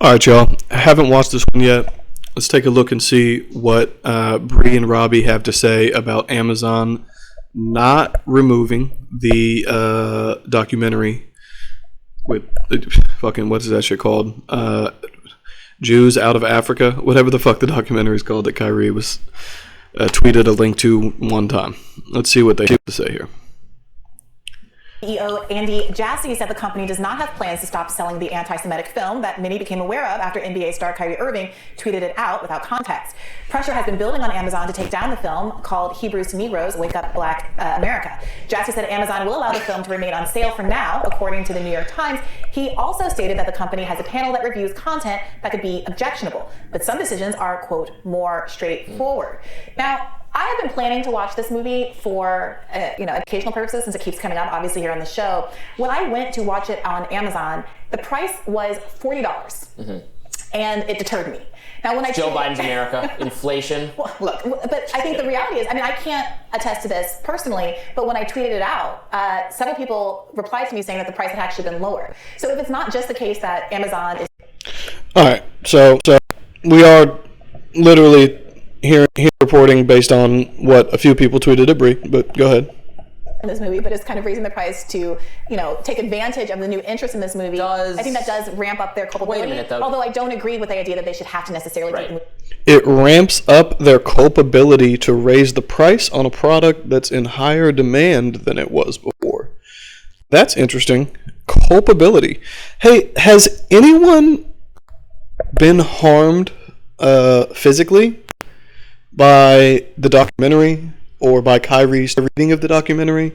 All right, y'all. I haven't watched this one yet. Let's take a look and see what Bree and Robby have to say about Amazon not removing the documentary with fucking, what is that shit called? Jews Out of Africa, whatever the fuck the documentary is called that Kyrie was tweeted a link to one time. Let's see what they have to say here. CEO Andy Jassy said the company does not have plans to stop selling the anti-Semitic film that many became aware of after NBA star Kyrie Irving tweeted it out without context. Pressure has been building on Amazon to take down the film called Hebrews to Negroes, Wake Up Black America. Jassy said Amazon will allow the film to remain on sale for now, according to the New York Times. He also stated that the company has a panel that reviews content that could be objectionable, but some decisions are, quote, more straightforward. Now, I have been planning to watch this movie for, educational purposes since it keeps coming up, obviously, here on the show. When I went to watch it on Amazon, the price was $40, and it deterred me. Now, when Joe Biden's America, inflation. Well, look, but I think the reality is, I can't attest to this personally, but when I tweeted it out, several people replied to me saying that the price had actually been lower. So if it's not just the case that Amazon is... All right, so we are literally here reporting based on what a few people tweeted at Bree, but go ahead. In this movie, but it's kind of raising the price to, take advantage of the new interest in this movie. I think that does ramp up their culpability. Wait a minute, though. Although I don't agree with the idea that they should have to necessarily take the movie. It ramps up their culpability to raise the price on a product that's in higher demand than it was before. That's interesting. Culpability. Hey, has anyone been harmed physically by the documentary or by Kyrie's reading of the documentary?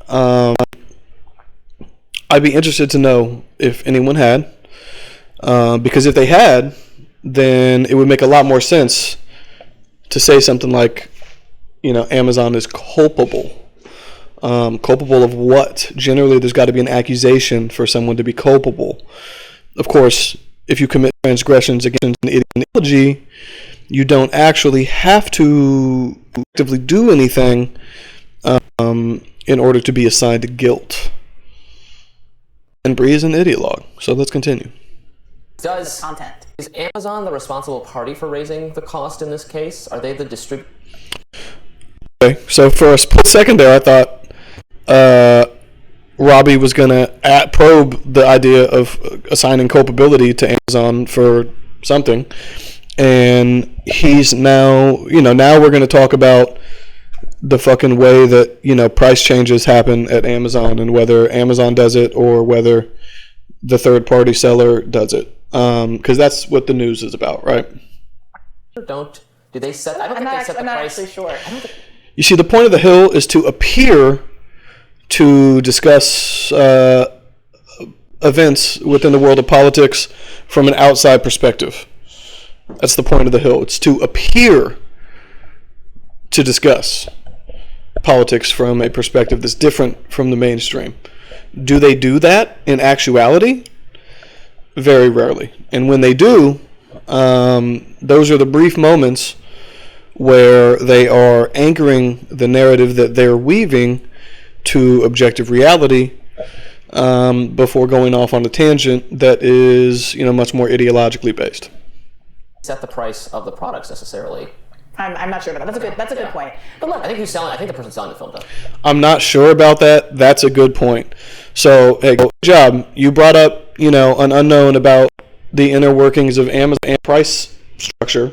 I'd be interested to know if anyone had, because if they had, then it would make a lot more sense to say something like, Amazon is culpable. Culpable of what? Generally, there's got to be an accusation for someone to be culpable. Of course, if you commit transgressions against an ideology, you don't actually have to actively do anything in order to be assigned to guilt. And Bree is an ideologue, so let's continue. Is Amazon the responsible party for raising the cost in this case? Are they the distributor? Okay, so for a split second there, I thought Robby was going to probe the idea of assigning culpability to Amazon for something. And he's now, now we're going to talk about the fucking way that, price changes happen at Amazon and whether Amazon does it or whether the third party seller does it. Because that's what the news is about, right? Do they set, I don't think they set the price. I'm not actually sure. You see, the point of the Hill is to appear to discuss events within the world of politics from an outside perspective. That's the point of the Hill. It's to appear to discuss politics from a perspective that's different from the mainstream. Do they do that in actuality? Very rarely. And when they do, those are the brief moments where they are anchoring the narrative that they're weaving to objective reality before going off on a tangent that is, much more ideologically based. Set the price of the products necessarily. I'm not sure about that. That's a good point. But look, I think the person selling the film does. I'm not sure about that. That's a good point. So, hey, good job. You brought up, an unknown about the inner workings of Amazon price structure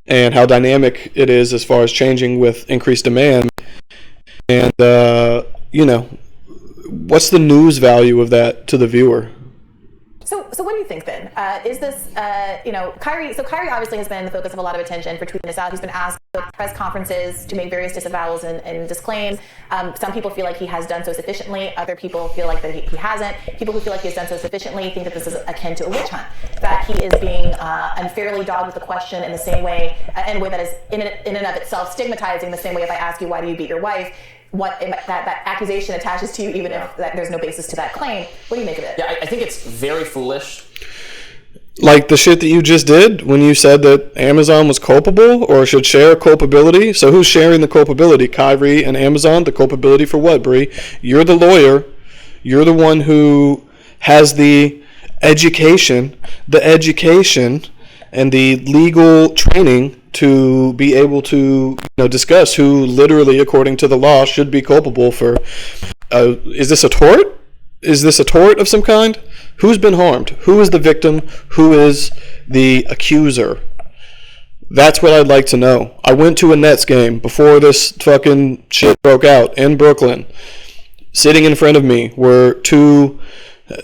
and how dynamic it is as far as changing with increased demand. And, what's the news value of that to the viewer? So what do you think then? Is this, Kyrie, so Kyrie obviously has been the focus of a lot of attention for tweeting this out. He's been asked at press conferences to make various disavowals and disclaims. Some people feel like he has done so sufficiently. Other people feel like that he hasn't. People who feel like he has done so sufficiently think that this is akin to a witch hunt, that he is being unfairly dogged with the question in the same way, in a way that is in and of itself stigmatizing, the same way if I ask you, why do you beat your wife? What that accusation attaches to you, even if there's no basis to that claim. What do you make of it? Yeah, I think it's very foolish. Like the shit that you just did when you said that Amazon was culpable or should share culpability. So who's sharing the culpability? Kyrie and Amazon? The culpability for what, Bree? You're the lawyer. You're the one who has the the education and the legal training to be able to discuss who literally, according to the law, should be culpable for. Is this a tort? Is this a tort of some kind? Who's been harmed? Who is the victim? Who is the accuser? That's what I'd like to know. I went to a Nets game before this fucking shit broke out in Brooklyn. Sitting in front of me were two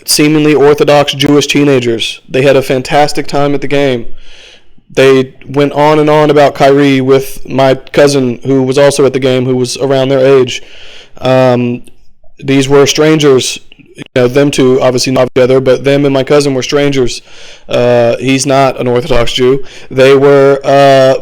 seemingly Orthodox Jewish teenagers. They had a fantastic time at the game. They went on and on about Kyrie with my cousin, who was also at the game, who was around their age. These were strangers. Them two obviously not together, but them and my cousin were strangers. He's not an Orthodox Jew. They were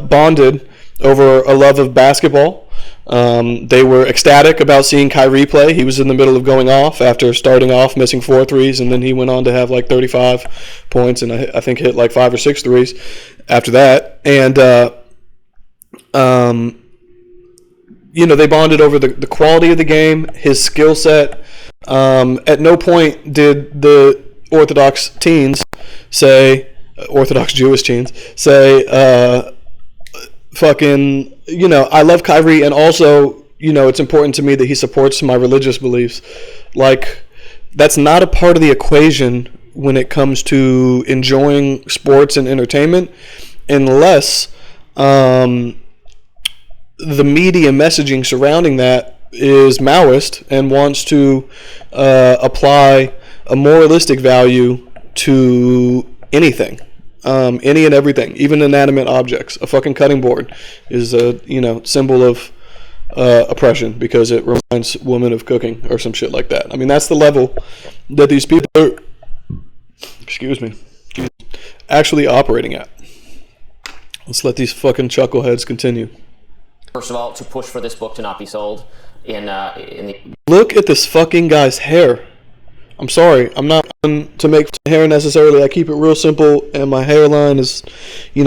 bonded over a love of basketball. They were ecstatic about seeing Kyrie play. He was in the middle of going off after starting off missing 4 threes, and then he went on to have like 35 points and I think hit like 5 or 6 threes after that. And they bonded over the quality of the game, his skill set. At no point did the Orthodox teens say, Orthodox Jewish teens say, I love Kyrie, and also, it's important to me that he supports my religious beliefs. Like, that's not a part of the equation when it comes to enjoying sports and entertainment, unless the media messaging surrounding that is Maoist and wants to apply a moralistic value to anything. Any and everything, even inanimate objects. A fucking cutting board is a symbol of oppression because it reminds women of cooking or some shit like that. I mean, that's the level that these people are, actually operating at. Let's let these fucking chuckleheads continue. First of all, to push for this book to not be sold in the... Look at this fucking guy's hair. I'm sorry, I'm not to make hair necessarily. I keep it real simple, and my hairline is,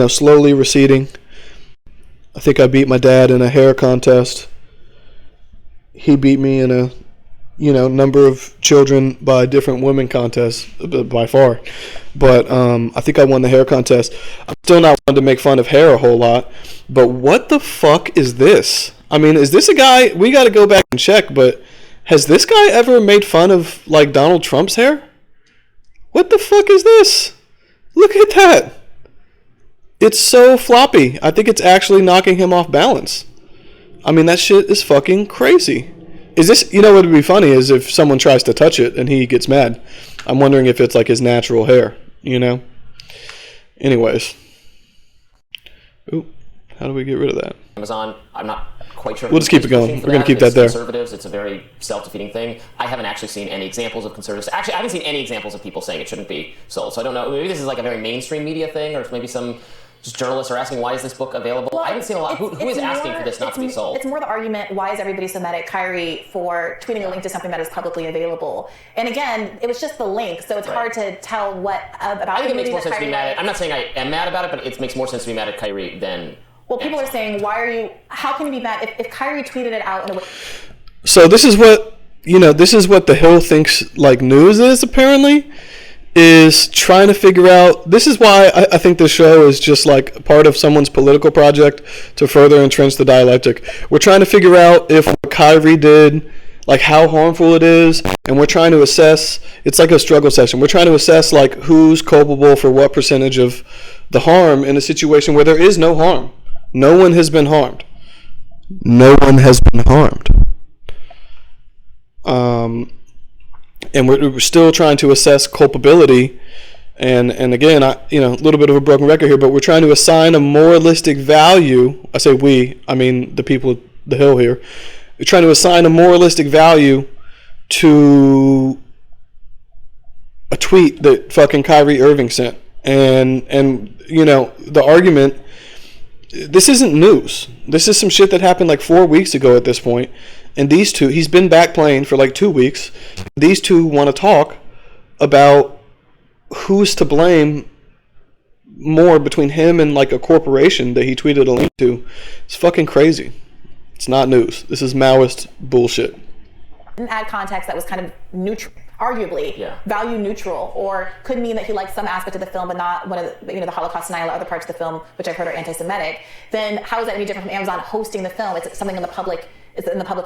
slowly receding. I think I beat my dad in a hair contest. He beat me in a, number of children by different women contests, by far. But I think I won the hair contest. I'm still not one to make fun of hair a whole lot. But what the fuck is this? I mean, is this a guy? We got to go back and check, but has this guy ever made fun of, like, Donald Trump's hair? What the fuck is this? Look at that. It's so floppy. I think it's actually knocking him off balance. I mean, that shit is fucking crazy. Is this, what would be funny is if someone tries to touch it and he gets mad. I'm wondering if it's like his natural hair, Anyways. Ooh, how do we get rid of that? Amazon, I'm not quite sure. We'll just keep it going. We're going to keep that there. Conservatives, it's a very self-defeating thing. I haven't actually seen any examples of conservatives. Actually, I haven't seen any examples of people saying it shouldn't be sold. So I don't know. Maybe this is like a very mainstream media thing, or maybe some just journalists are asking, why is this book available? Well, I haven't seen a lot. Who is asking for this not to be sold? It's more the argument, why is everybody so mad at Kyrie for tweeting a link to something that is publicly available? And again, it was just the link, so it's hard to tell what about. I think it makes more sense to be mad at. I'm not saying I am mad about it, but it makes more sense to be mad at Kyrie than. Well, people are saying, how can you be mad if Kyrie tweeted it out in a way? So this is what the Hill thinks like news is, apparently, is trying to figure out. This is why I think this show is just like part of someone's political project to further entrench the dialectic. We're trying to figure out if what Kyrie did, like how harmful it is, and we're trying to assess. It's like a struggle session. We're trying to assess like who's culpable for what percentage of the harm in a situation where there is no harm. No one has been harmed. No one has been harmed. And we're still trying to assess culpability. And again, a little bit of a broken record here, but we're trying to assign a moralistic value. I say we, I mean the people at the Hill here. We're trying to assign a moralistic value to a tweet that fucking Kyrie Irving sent. And the argument, this isn't news. This is some shit that happened like 4 weeks ago at this point. And these two, he's been back playing for like 2 weeks. These two want to talk about who's to blame more between him and like a corporation that he tweeted a link to. It's fucking crazy. It's not news. This is Maoist bullshit. Didn't add context that was kind of neutral. arguably value neutral, or could mean that he likes some aspect of the film but not one of the, the Holocaust denial or other parts of the film, which I've heard are anti-Semitic, then how is that any different from Amazon hosting the film? It's something in the public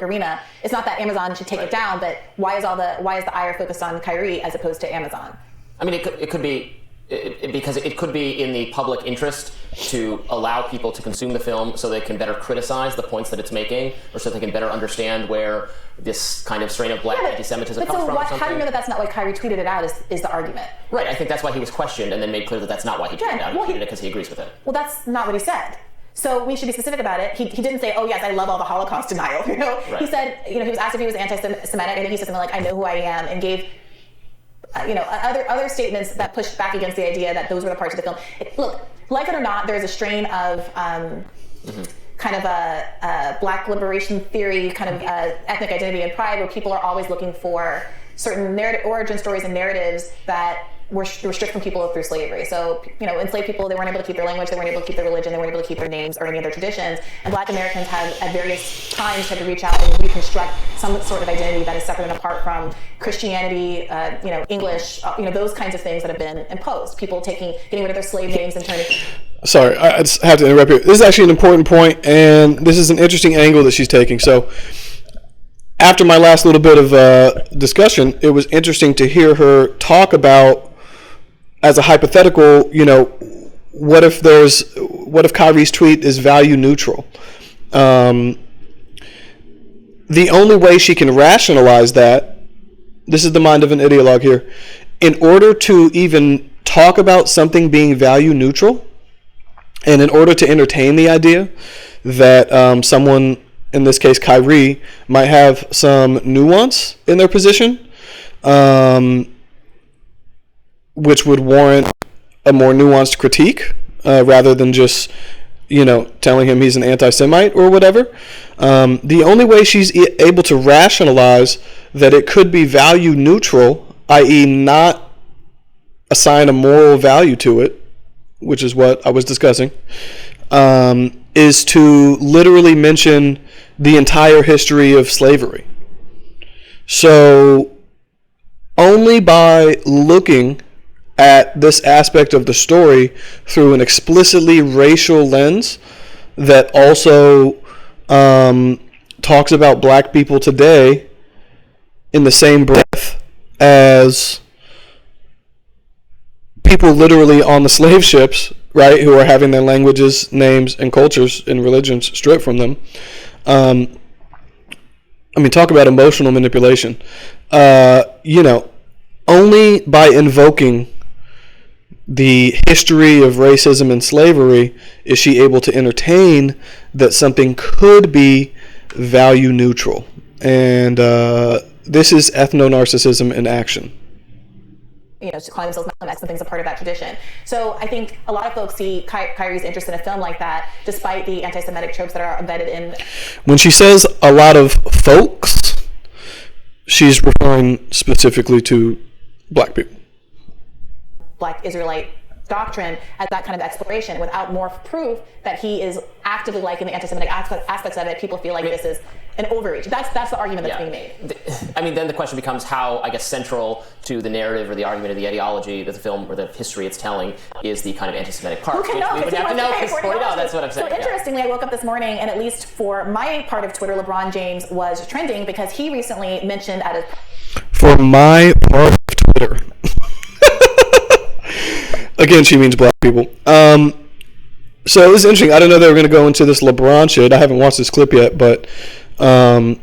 arena. It's not that Amazon should take it down, but why is the ire focused on Kyrie as opposed to Amazon? I mean, it could be because it could be in the public interest to allow people to consume the film so they can better criticize the points that it's making, or so they can better understand where this kind of strain of black anti-Semitism comes from. How do you know that that's not why Kyrie tweeted it out is the argument? Right, I think that's why he was questioned and then made clear that that's not why he tweeted it out. He tweeted it because he agrees with it. Well, that's not what he said. So we should be specific about it. He didn't say, oh yes, I love all the Holocaust denial. Right. He said, he was asked if he was anti-Semitic. I think he said something like, I know who I am, and gave other statements that pushed back against the idea that those were the parts of the film. Look, like it or not, there's a strain of kind of a black liberation theory, kind of ethnic identity and pride, where people are always looking for certain narrative origin stories and narratives that were stripped from people through slavery. So, enslaved people, they weren't able to keep their language, they weren't able to keep their religion, they weren't able to keep their names or any of their traditions. And Black Americans have at various times tried to reach out and reconstruct some sort of identity that is separate and apart from Christianity, English, those kinds of things that have been imposed. People getting rid of their slave names and turning. Sorry, I just have to interrupt here. This is actually an important point, and this is an interesting angle that she's taking. So, after my last little bit of discussion, it was interesting to hear her talk about, as a hypothetical, what if Kyrie's tweet is value neutral? The only way she can rationalize that, this is the mind of an ideologue here, in order to even talk about something being value neutral, and in order to entertain the idea that someone, in this case Kyrie, might have some nuance in their position, which would warrant a more nuanced critique rather than just, telling him he's an anti-Semite or whatever. The only way she's able to rationalize that it could be value neutral, i.e. not assign a moral value to it, which is what I was discussing, is to literally mention the entire history of slavery. So only by looking at this aspect of the story through an explicitly racial lens that also talks about black people today in the same breath as people literally on the slave ships, right, who are having their languages, names, and cultures and religions stripped from them. Talk about emotional manipulation. Only by invoking the history of racism and slavery is she able to entertain that something could be value neutral. And this is ethnonarcissism in action. To call themselves Malcolm X, something's a part of that tradition. So I think a lot of folks see Kyrie's interest in a film like that, despite the anti-Semitic tropes that are embedded in. When she says a lot of folks, she's referring specifically to black people. Black Israelite doctrine as that kind of exploration, without more proof that he is actively liking the anti-Semitic aspects of it. People feel like this is an overreach. That's the argument that's being made. Then the question becomes how, central to the narrative or the argument or the ideology that the film or the history it's telling is the kind of anti-Semitic part. Who can know? We would have to know because that's what I'm saying. So interestingly, I woke up this morning, and at least for my part of Twitter, LeBron James was trending because he recently mentioned at For my part of Twitter. Again, she means black people. So it was interesting. I didn't know they were going to go into this LeBron shit. I haven't watched this clip yet, but I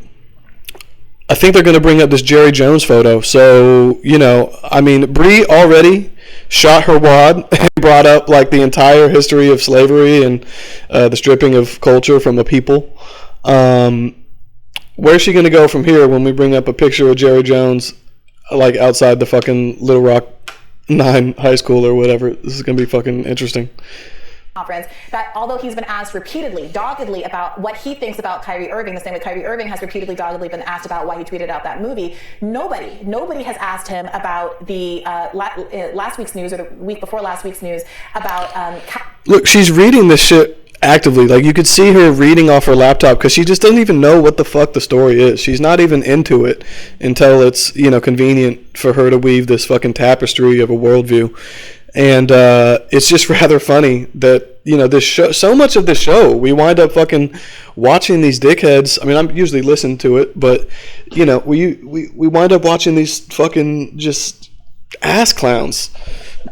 think they're going to bring up this Jerry Jones photo. So, Brie already shot her wad and brought up the entire history of slavery and the stripping of culture from a people. Where's she going to go from here when we bring up a picture of Jerry Jones outside the fucking Little Rock 9 high school or whatever? This is going to be fucking interesting. Conference, that although he's been asked repeatedly, doggedly, about what he thinks about Kyrie Irving, the same way Kyrie Irving has repeatedly, doggedly been asked about why he tweeted out that movie, nobody has asked him about the last week's news or the week before last week's news about... Look, she's reading this shit actively. Like, you could see her reading off her laptop because she just doesn't even know what the fuck the story is. She's not even into it until it's, convenient for her to weave this fucking tapestry of a worldview. And it's just rather funny that, this show, so much of the show, we wind up fucking watching these dickheads. I mean, I'm usually listen to it, but, we wind up watching these fucking just ass clowns.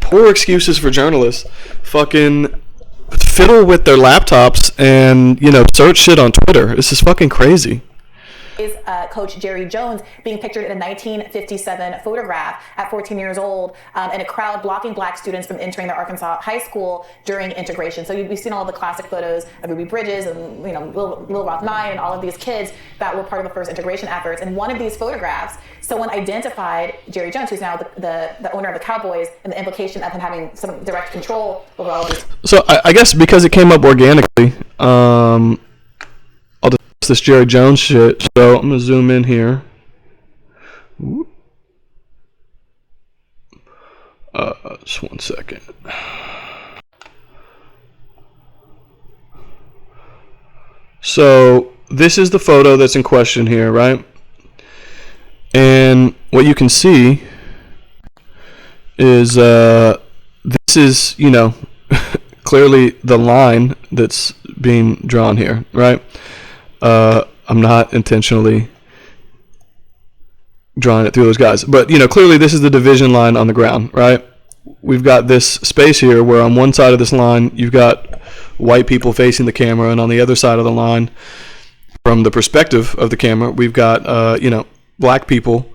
Poor excuses for journalists. Fucking fiddle with their laptops and, search shit on Twitter. This is fucking crazy. Is Coach Jerry Jones being pictured in a 1957 photograph at 14 years old in a crowd blocking black students from entering their Arkansas high school during integration. So we've seen all of the classic photos of Ruby Bridges and Little Rock 9 and all of these kids that were part of the first integration efforts. And one of these photographs, someone identified Jerry Jones, who's now the owner of the Cowboys, and the implication of him having some direct control over all of these. So I guess because it came up organically, this Jerry Jones shit. So I'm gonna zoom in here. Just 1 second. So this is the photo that's in question here, right? And what you can see is this is, clearly the line that's being drawn here, right? I'm not intentionally drawing it through those guys, but clearly this is the division line on the ground, right? We've got this space here where on one side of this line you've got white people facing the camera, and on the other side of the line, from the perspective of the camera, we've got black people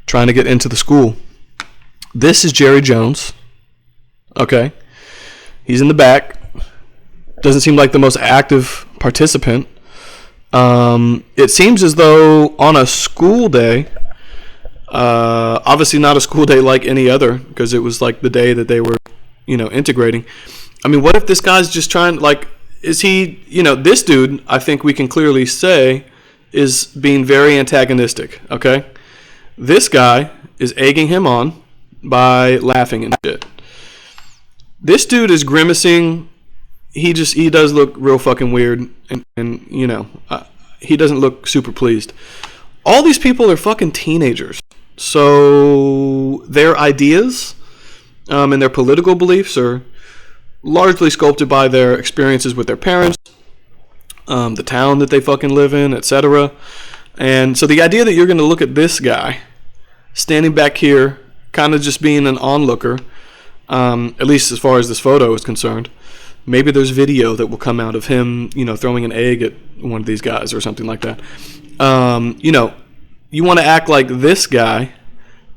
trying to get into the school. This is Jerry Jones. Okay, he's in the back. Doesn't seem like the most active participant. It seems as though on a school day, obviously not a school day like any other, because it was like the day that they were, integrating. I mean, what if this guy's just trying, is he, this dude, I think we can clearly say, is being very antagonistic, okay? This guy is egging him on by laughing and shit. This dude is grimacing. He does look real fucking weird, and he doesn't look super pleased. All these people are fucking teenagers, so their ideas and their political beliefs are largely sculpted by their experiences with their parents, the town that they fucking live in, etc. And so the idea that you're going to look at this guy standing back here, kind of just being an onlooker, at least as far as this photo is concerned. Maybe there's video that will come out of him, throwing an egg at one of these guys or something like that. You want to act like this guy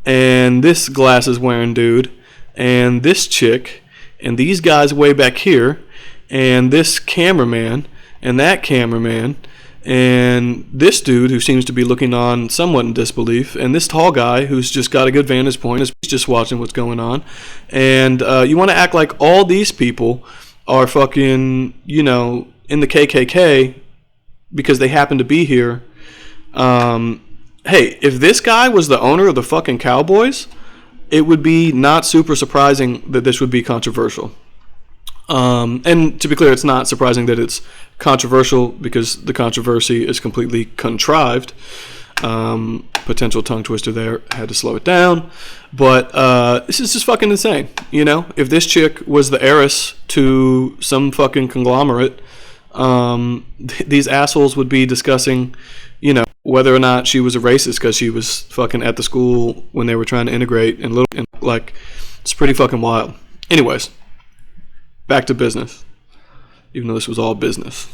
and this glasses wearing dude and this chick and these guys way back here and this cameraman and that cameraman and this dude who seems to be looking on somewhat in disbelief, and this tall guy who's just got a good vantage point, is just watching what's going on. And you want to act like all these people are fucking, in the KKK because they happen to be here. Hey, if this guy was the owner of the fucking Cowboys, it would be not super surprising that this would be controversial. And to be clear, it's not surprising that it's controversial because the controversy is completely contrived. Potential tongue twister there, had to slow it down. But this is just fucking insane. If this chick was the heiress to some fucking conglomerate, these assholes would be discussing, whether or not she was a racist because she was fucking at the school when they were trying to integrate, and it's pretty fucking wild. Anyways, back to business. Even though this was all business,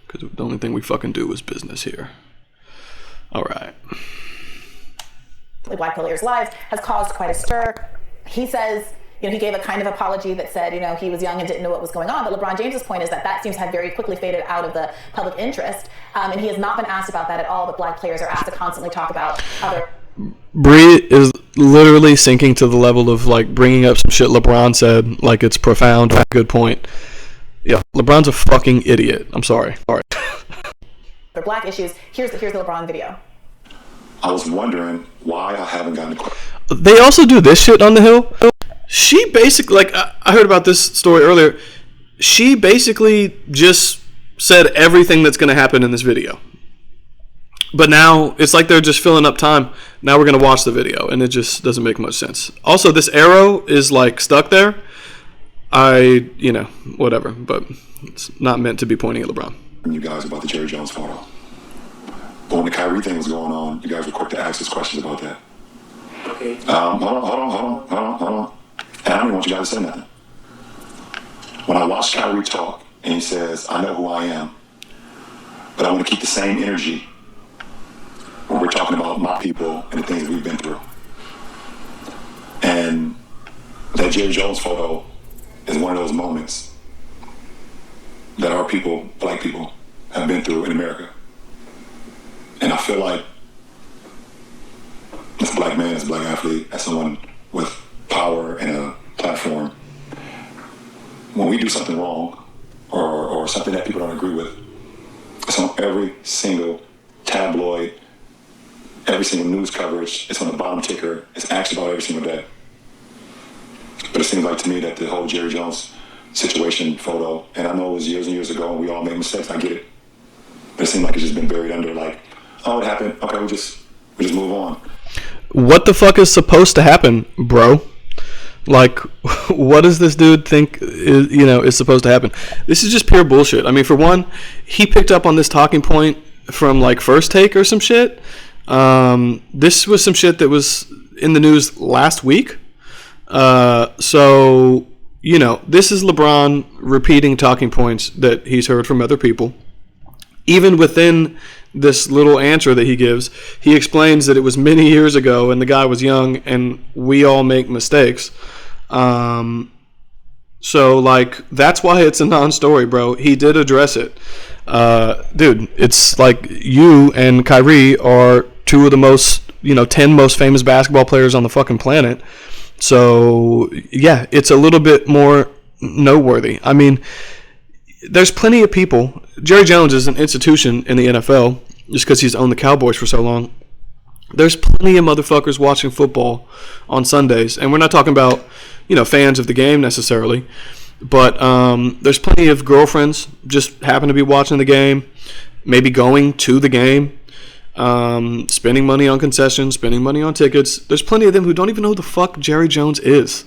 because the only thing we fucking do is business here. All right. Black players' lives has caused quite a stir. He says, he gave a kind of apology that said, he was young and didn't know what was going on. But LeBron James's point is that seems to have very quickly faded out of the public interest. And he has not been asked about that at all. But black players are asked to constantly talk about other. Bree is literally sinking to the level of bringing up some shit LeBron said, like it's profound. Good point. Yeah, LeBron's a fucking idiot. I'm sorry. All right. For black issues, here's the LeBron video. I was wondering why I haven't gotten a. They also do this shit on the Hill. She basically, I heard about this story earlier. she basically just said everything that's going to happen in this video. But now it's like they're just filling up time. Now we're going to watch the video, and it just doesn't make much sense. Also, this arrow is like stuck there. Whatever, but it's not meant to be pointing at LeBron. You guys about the Jerry Jones photo. But when the Kyrie thing was going on, you guys were quick to ask us questions about that. Okay. Hold on. And I don't even want you guys to say nothing. When I watch Kyrie talk, and he says, I know who I am, but I want to keep the same energy when we're talking about my people and the things that we've been through. And that Jerry Jones photo is one of those moments that our people, black people, have been through in America. And I feel like as a black man, as a black athlete, as someone with power and a platform, when we do something wrong or something that people don't agree with, it's on every single tabloid, every single news coverage. It's on the bottom ticker. It's asked about every single day. But it seems like to me that the whole Jerry Jones situation photo, and I know it was years and years ago and we all made mistakes, I get it. But it seems like it's just been buried under like, oh, it happened. Okay, we just move on. What the fuck is supposed to happen, bro? Like, what does this dude think is supposed to happen? This is just pure bullshit. I mean, for one, he picked up on this talking point from like First Take or some shit. This was some shit that was in the news last week. So, this is LeBron repeating talking points that he's heard from other people. Even within this little answer that he gives, he explains that it was many years ago and the guy was young and we all make mistakes. So, like, that's why it's a non-story, bro. He did address it. Dude, it's like you and Kyrie are two of the most, 10 most famous basketball players on the fucking planet. So, yeah, it's a little bit more noteworthy. I mean, there's plenty of people. Jerry Jones is an institution in the NFL just because he's owned the Cowboys for so long. There's plenty of motherfuckers watching football on Sundays. And we're not talking about, fans of the game necessarily. But there's plenty of girlfriends just happen to be watching the game, maybe going to the game, spending money on concessions, spending money on tickets. There's plenty of them who don't even know who the fuck Jerry Jones is.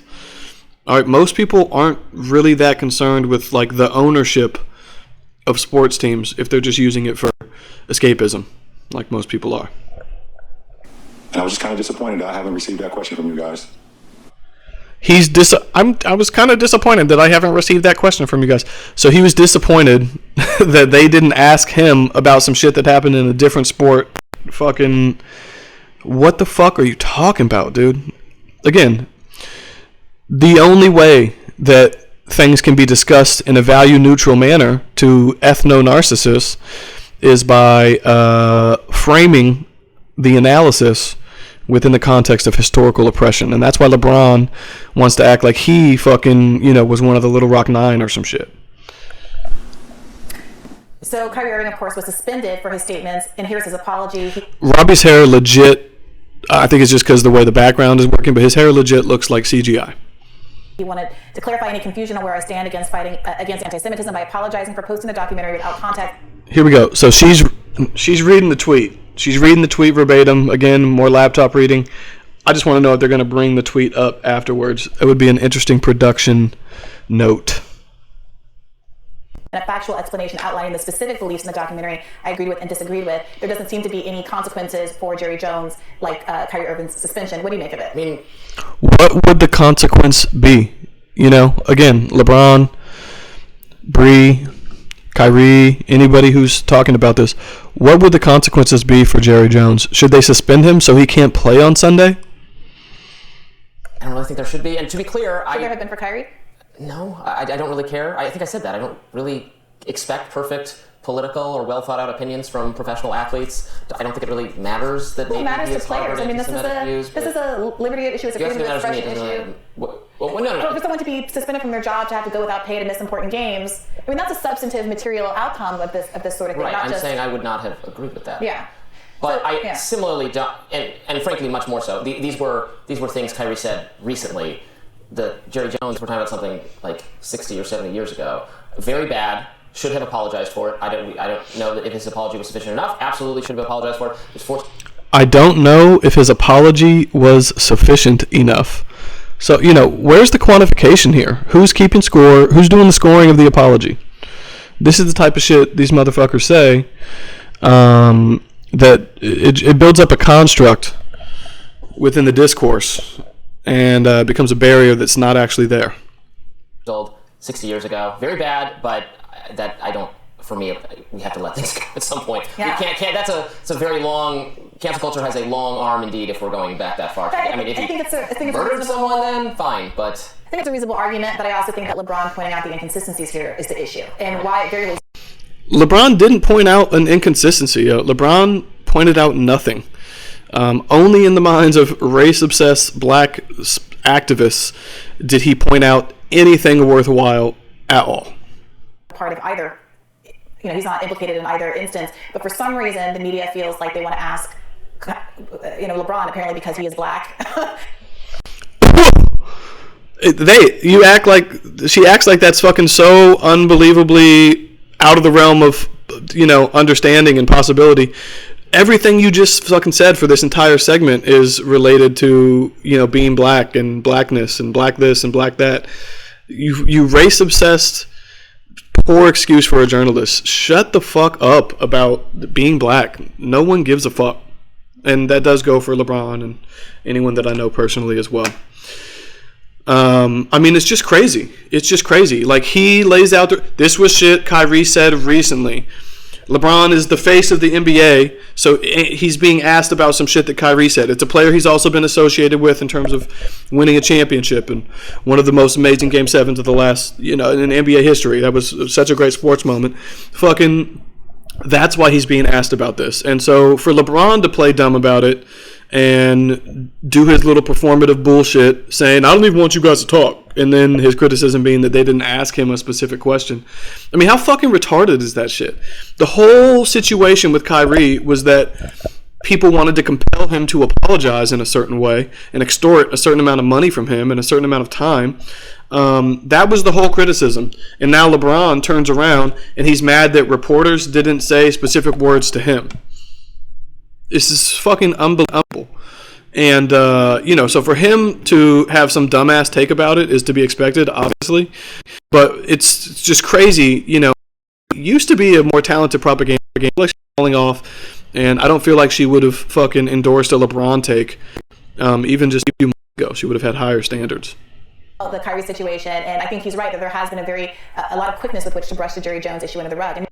All right, most people aren't really that concerned with like the ownership of sports teams if they're just using it for escapism, like most people are. And I was just kind of disappointed that I haven't received that question from you guys. I was kind of disappointed that I haven't received that question from you guys. So he was disappointed that they didn't ask him about some shit that happened in a different sport. Fucking, what the fuck are you talking about, dude? Again, the only way that things can be discussed in a value-neutral manner to ethno-narcissists is by framing the analysis within the context of historical oppression. And that's why LeBron wants to act like he fucking, was one of the Little Rock Nine or some shit. So Kyrie Irving, of course, was suspended for his statements, and here's his apology. Robbie's hair legit, I think it's just because the way the background is working, but his hair legit looks like CGI. He wanted to clarify any confusion on where I stand against fighting against anti-Semitism by apologizing for posting the documentary without context. Here we go. So she's reading the tweet. She's reading the tweet verbatim. Again, more laptop reading. I just want to know if they're going to bring the tweet up afterwards. It would be an interesting production note. And a factual explanation outlining the specific beliefs in the documentary I agreed with and disagreed with. There doesn't seem to be any consequences for Jerry Jones, like Kyrie Irving's suspension. What do you make of it? I mean, what would the consequence be? Again, LeBron, Bree, Kyrie, anybody who's talking about this, what would the consequences be for Jerry Jones? Should they suspend him so he can't play on Sunday? I don't really think there should be. And to be clear, Should there have been for Kyrie? No, I don't really care. I think I said that. I don't really expect perfect political or well-thought-out opinions from professional athletes. I don't think it really matters that It matters to players. I mean, this is a liberty issue. It's a freedom of expression issue. No. For someone to be suspended from their job, to have to go without pay to miss important games, I mean, that's a substantive material outcome of this sort of thing. Right, not I'm just saying I would not have agreed with that. Yeah. But I similarly don't, and frankly much more so, these were things Kyrie said recently Jerry Jones, we're talking about something like 60 or 70 years ago. Very bad. Should have apologized for it. I don't know if his apology was sufficient enough. Absolutely should have apologized for it. I don't know if his apology was sufficient enough. So, where's the quantification here? Who's keeping score? Who's doing the scoring of the apology? This is the type of shit these motherfuckers say, that it builds up a construct within the discourse and becomes a barrier that's not actually there. Old 60 years ago. Very bad, but that I don't. For me, we have to let things go at some point. Yeah. You can't. It's a very long. Cancel culture has a long arm indeed. If we're going back that far. I mean, if you murdered someone, then fine. But I think it's a reasonable argument. But I also think that LeBron pointing out the inconsistencies here is the issue, and why it very. LeBron didn't point out an inconsistency. LeBron pointed out nothing. Only in the minds of race-obsessed black activists did he point out anything worthwhile at all. Part of either. He's not implicated in either instance, but for some reason the media feels like they want to ask, LeBron apparently because he is black. She acts like that's fucking so unbelievably out of the realm of, understanding and possibility. Everything you just fucking said for this entire segment is related to, being black and blackness and black this and black that. You race obsessed. Poor excuse for a journalist. Shut the fuck up about being black. No one gives a fuck. And that does go for LeBron and anyone that I know personally as well. It's just crazy. It's just crazy. Like, he lays out this was shit Kyrie said recently. LeBron is the face of the NBA, so he's being asked about some shit that Kyrie said. It's a player he's also been associated with in terms of winning a championship and one of the most amazing Game 7s of the last, in NBA history. That was such a great sports moment. That's why he's being asked about this. And so for LeBron to play dumb about it and do his little performative bullshit saying, I don't even want you guys to talk. And then his criticism being that they didn't ask him a specific question. I mean, how fucking retarded is that shit? The whole situation with Kyrie was that people wanted to compel him to apologize in a certain way and extort a certain amount of money from him in a certain amount of time. That was the whole criticism. And now LeBron turns around and he's mad that reporters didn't say specific words to him. This is fucking unbelievable. And, so for him to have some dumbass take about it is to be expected, obviously. But it's just crazy, used to be a more talented propaganda game. Like she's falling off, and I don't feel like she would have fucking endorsed a LeBron take, even just a few months ago. She would have had higher standards. The Kyrie situation, and I think he's right that there has been a lot of quickness with which to brush the Jerry Jones issue under the rug.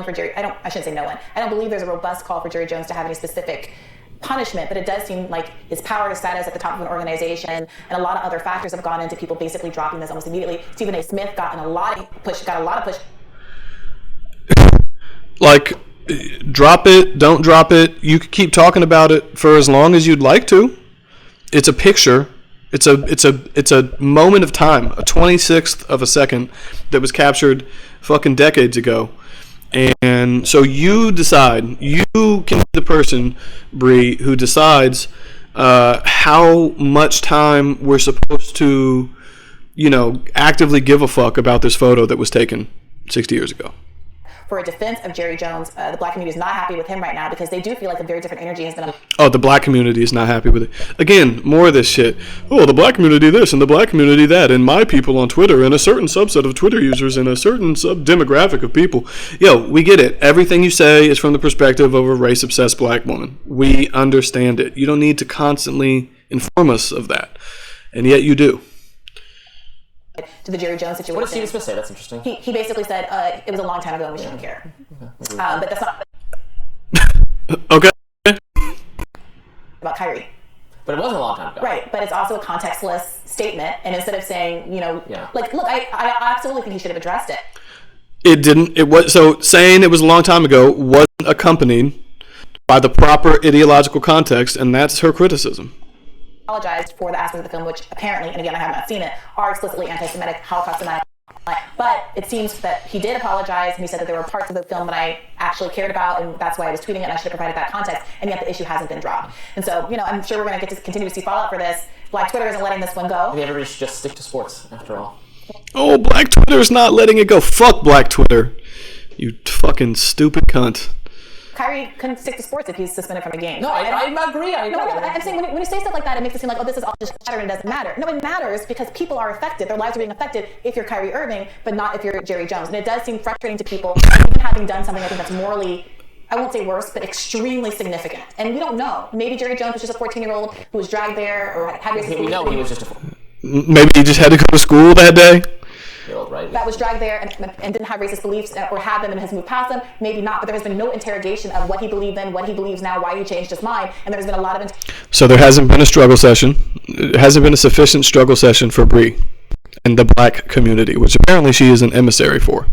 For Jerry, I shouldn't say no one. I don't believe there's a robust call for Jerry Jones to have any specific punishment, but it does seem like his power, his status at the top of an organization, and a lot of other factors have gone into people basically dropping this almost immediately. Stephen A. Smith got a lot of push. Like, drop it, don't drop it. You could keep talking about it for as long as you'd like to. It's a picture. It's a moment of time, a 26th of a second that was captured fucking decades ago. And so you decide, you can be the person, Bree, who decides how much time we're supposed to, actively give a fuck about this photo that was taken 60 years ago. For a defense of Jerry Jones, the black community is not happy with him right now because they do feel like a very different energy has been. Oh, the black community is not happy with it. Again, more of this shit. Oh, the black community this and the black community that, and my people on Twitter and a certain subset of Twitter users and a certain sub-demographic of people. Yo, we get it. Everything you say is from the perspective of a race-obsessed black woman. We understand it. You don't need to constantly inform us of that, and yet you do. To the Jerry Jones situation. What did Stephen Smith say? That's interesting. He basically said it was a long time ago and we shouldn't care. But that's not okay. About Kyrie. But it wasn't a long time ago. Right, but it's also a contextless statement. And instead of saying, look, I absolutely think he should have addressed it. It didn't. It was so saying it was a long time ago wasn't accompanied by the proper ideological context, and that's her criticism. Apologized for the aspects of the film, which apparently, and again, I have not seen it, are explicitly anti-Semitic, Holocaust denial. But it seems that he did apologize, and he said that there were parts of the film that I actually cared about, and that's why I was tweeting it, and I should have provided that context, and yet the issue hasn't been dropped. And so, I'm sure we're going to get to continue to see fallout for this Black Twitter isn't letting this one go. Maybe everybody should just stick to sports, after all. Oh, Black Twitter's not letting it go. Fuck Black Twitter. You fucking stupid cunt. Kyrie couldn't stick to sports if he's suspended from a game. No, I agree. I'm saying when you say stuff like that, it makes it seem like, oh, this is all just chatter and it doesn't matter. No, it matters because people are affected. Their lives are being affected if you're Kyrie Irving, but not if you're Jerry Jones. And it does seem frustrating to people, even having done something I think that's morally, I won't say worse, but extremely significant. And we don't know. Maybe Jerry Jones was just a 14-year-old who was dragged there or had racist. We know he was just a... Maybe he just had to go to school that day. Right? That was dragged there and didn't have racist beliefs or had them and has moved past them. Maybe not, but there has been no interrogation of what he believed then, what he believes now, why he changed his mind, and there's been a lot of... So there hasn't been a struggle session. It hasn't been a sufficient struggle session for Brie and the black community, which apparently she is an emissary for.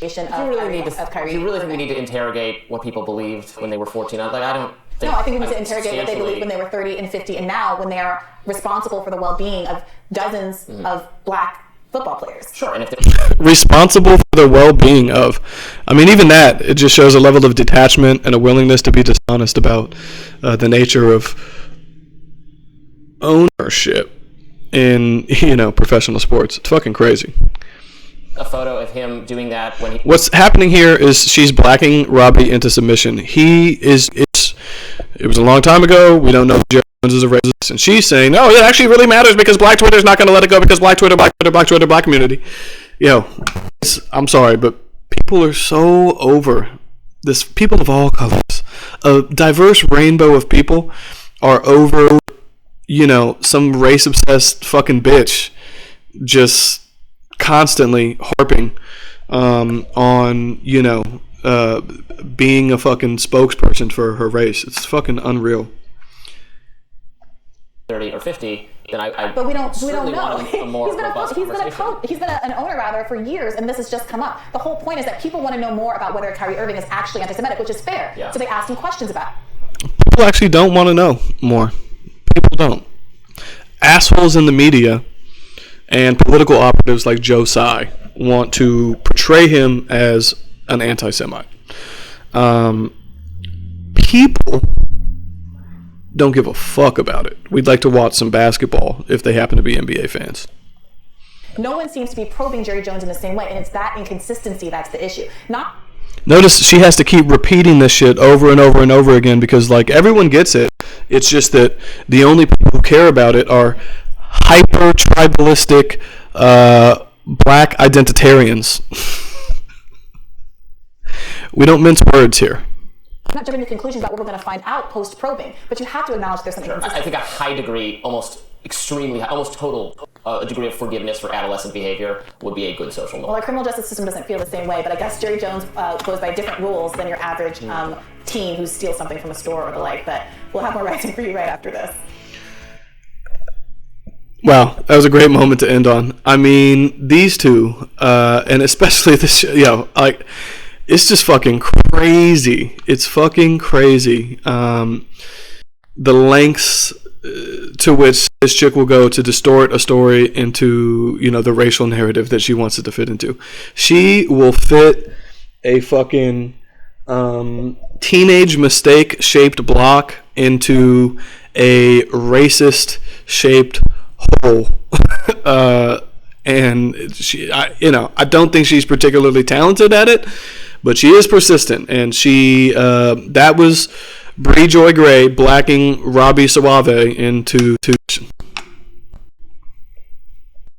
You really think we need to interrogate what people believed when they were 14? I don't think... No, I think we need to interrogate what they believed when they were 30 and 50, and now when they are responsible for the well-being of dozens of black football players. Sure, and if they're responsible for the well-being of, I mean, even that, it just shows a level of detachment and a willingness to be dishonest about the nature of ownership in, professional sports. It's fucking crazy. A photo of him doing that when he... What's happening here is she's blacking Robby into submission. It was a long time ago. We don't know if Jerry Jones is a racist. And she's saying, no, it actually really matters because Black Twitter is not going to let it go because Black Twitter, Black community. I'm sorry, but people are so over this. People of all colors, a diverse rainbow of people are over, some race-obsessed fucking bitch just constantly harping on, being a fucking spokesperson for her race. It's fucking unreal. 30 or 50, then I but we don't know. Want a more robust conversation. He's been an owner rather for years, and this has just come up. The whole point is that people want to know more about whether Kyrie Irving is actually anti-Semitic, which is fair. Yeah. So they ask him questions about it. People actually don't want to know more. People don't. Assholes in the media and political operatives like Joe Tsai want to portray him as an anti-Semite. People don't give a fuck about it. We'd like to watch some basketball if they happen to be NBA fans. No one seems to be probing Jerry Jones in the same way, and it's that inconsistency that's the issue. Notice she has to keep repeating this shit over and over and over again because, everyone gets it. It's just that the only people who care about it are hyper-tribalistic black identitarians. We don't mince words here. I'm not jumping to conclusions about what we're going to find out post-probing, but you have to acknowledge there's something inconsistent. I think a high degree, almost extremely high, almost total degree of forgiveness for adolescent behavior would be a good social norm. Well, our criminal justice system doesn't feel the same way, but I guess Jerry Jones goes by different rules than your average teen who steals something from a store or the like, but we'll have more writing for you right after this. Wow, that was a great moment to end on. I mean, these two, and especially this, it's just fucking crazy. It's fucking crazy. The lengths to which this chick will go to distort a story into, the racial narrative that she wants it to fit into. She will fit a fucking teenage mistake-shaped block into a racist-shaped hole. And I don't think she's particularly talented at it, but she is persistent, and that was Bree Joy Gray blacking Robby Soave into